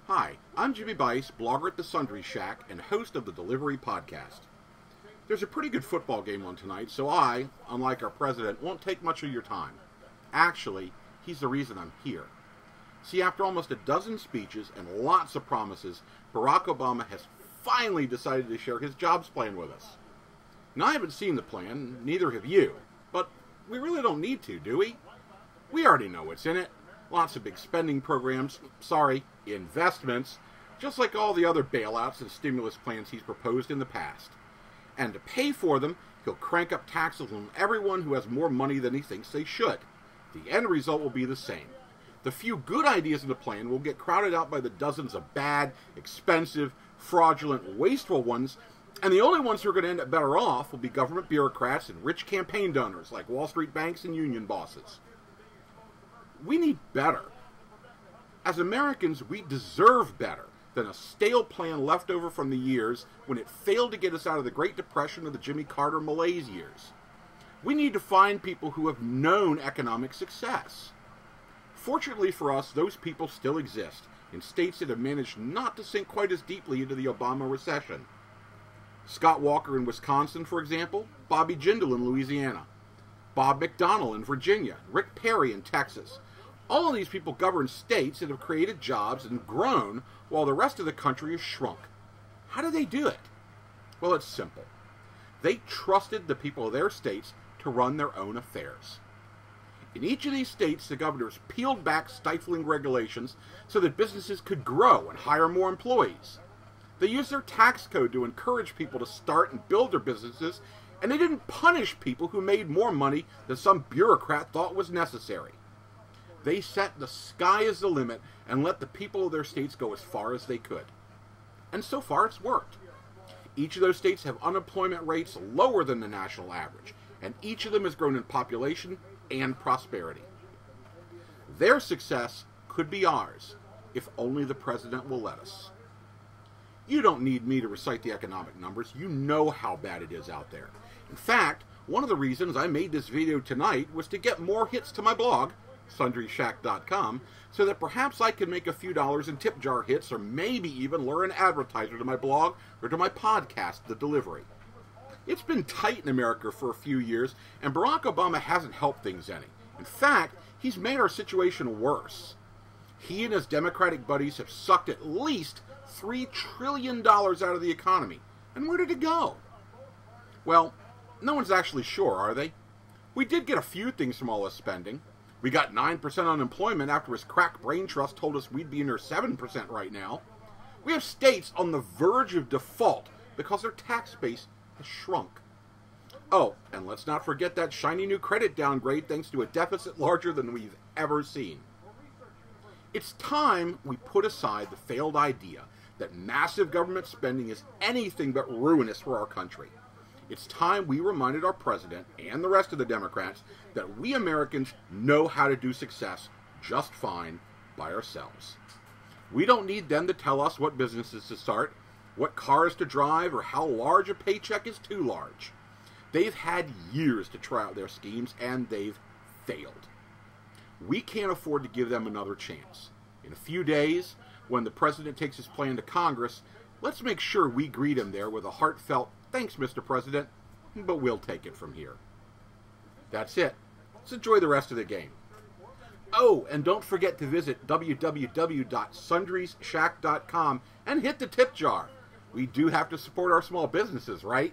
Hi, I'm Jimmy Bice, blogger at the Sundry Shack and host of the Delivery Podcast. There's a pretty good football game on tonight, so I, unlike our president, won't take much of your time. Actually, he's the reason I'm here. See, after almost a dozen speeches and lots of promises, Barack Obama has finally decided to share his jobs plan with us. Now, I haven't seen the plan, neither have you, but we really don't need to, do we? We already know what's in it. Lots of big spending programs, investments, just like all the other bailouts and stimulus plans he's proposed in the past. And to pay for them, he'll crank up taxes on everyone who has more money than he thinks they should. The end result will be the same. The few good ideas in the plan will get crowded out by the dozens of bad, expensive, fraudulent, wasteful ones, and the only ones who are going to end up better off will be government bureaucrats and rich campaign donors like Wall Street banks and union bosses. We need better. As Americans, we deserve better than a stale plan left over from the years when it failed to get us out of the Great Depression or the Jimmy Carter malaise years. We need to find people who have known economic success. Fortunately for us, those people still exist in states that have managed not to sink quite as deeply into the Obama recession. Scott Walker in Wisconsin, for example, Bobby Jindal in Louisiana, Bob McDonnell in Virginia, Rick Perry in Texas. All of these people govern states that have created jobs and grown while the rest of the country has shrunk. How do they do it? Well, it's simple. They trusted the people of their states to run their own affairs. In each of these states, the governors peeled back stifling regulations so that businesses could grow and hire more employees. They used their tax code to encourage people to start and build their businesses, and they didn't punish people who made more money than some bureaucrat thought was necessary. They set the sky as the limit and let the people of their states go as far as they could. And so far it's worked. Each of those states have unemployment rates lower than the national average, and each of them has grown in population and prosperity. Their success could be ours, if only the president will let us. You don't need me to recite the economic numbers. You know how bad it is out there. In fact, one of the reasons I made this video tonight was to get more hits to my blog, SundryShack.com, so that perhaps I could make a few dollars in tip jar hits or maybe even lure an advertiser to my blog or to my podcast, The Delivery. It's been tight in America for a few years, and Barack Obama hasn't helped things any. In fact, he's made our situation worse. He and his Democratic buddies have sucked at least $3 trillion out of the economy. And where did it go? Well, no one's actually sure, are they? We did get a few things from all this spending. We got 9% unemployment after his crack brain trust told us we'd be near 7% right now. We have states on the verge of default because their tax base has shrunk. Oh, and let's not forget that shiny new credit downgrade thanks to a deficit larger than we've ever seen. It's time we put aside the failed idea that massive government spending is anything but ruinous for our country. It's time we reminded our president and the rest of the Democrats that we Americans know how to do success just fine by ourselves. We don't need them to tell us what businesses to start, what cars to drive, or how large a paycheck is too large. They've had years to try out their schemes, and they've failed. We can't afford to give them another chance. In a few days, when the president takes his plan to Congress, let's make sure we greet him there with a heartfelt, "Thanks, Mr. President, but we'll take it from here." That's it. Let's enjoy the rest of the game. Oh, and don't forget to visit www.sundryshack.com and hit the tip jar. We do have to support our small businesses, right?